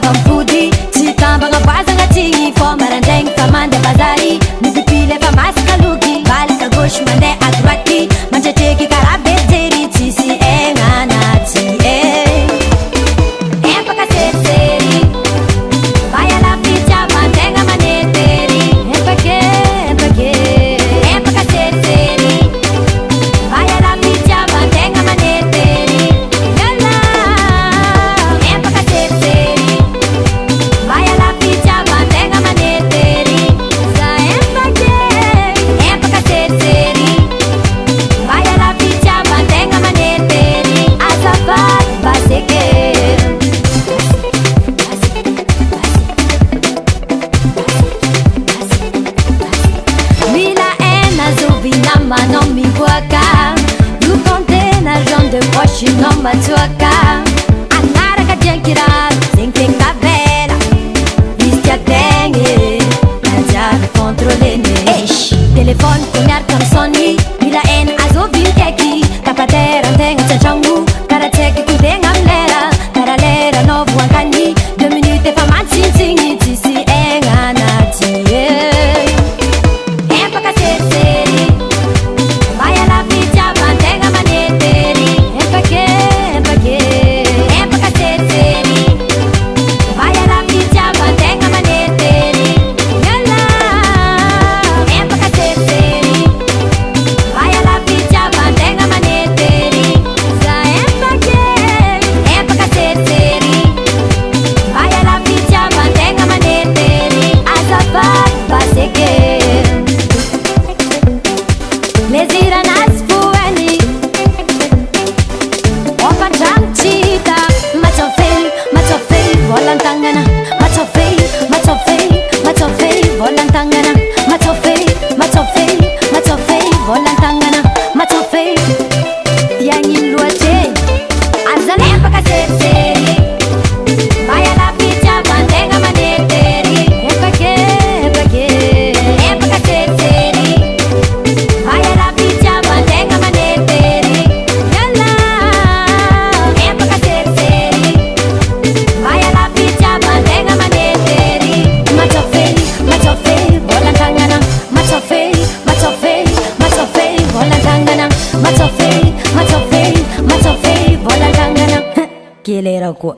vava mipody tsy tambagna voazagna tigny fô marandraigny fa mandeha bazary mipipily efa masaka loky valaka gauche mandeha à droite mandretreky karaha bejery tsisy aigna anaty empaka serisery vai alavitra avantegna manetery empake empaka serisery vai alavitra avantegna manetery yala empaka serisery vai alavitra avantegna manetery za empaka serisery vai alavitra avantegna manetery azafady basekery mila ena zovinammanao mivoaka io contena jaune de poche nao matsoaka anaraka diankiraro zegny tegny tavela izy tiategny najiavy contrôleny telefôny ko miaraka misony mila ena azoviny kaiky tapatera antegna tsatragno karaha tsaiky kodegna amy lera karaha lera nao voankany 2 minutes efa mantsintsiny tsisy aigna anaty empaka serisery vai alavitra avantegna manetery empaka serisery vai alavitra avantegna manetery yala empaka serisery vai alavitra avantegna manetery za empaka serisery vai alavitra avantegna manetery azafady basekery leziranazy foany ofandrano tsita matsofey volan-tagnana matsofey volan-tagnana matsofey volan-tagnana matsofey diagniny loatre azala empaka serisery vai alavitra avantegna manetery empaka serisery vai alavitra avantegna manetery yala empaka serisery vai alavitra avantegna manetery matsofey volan-tagnana matsofey volan-tagnana matsofey volan-tagnana kelera koa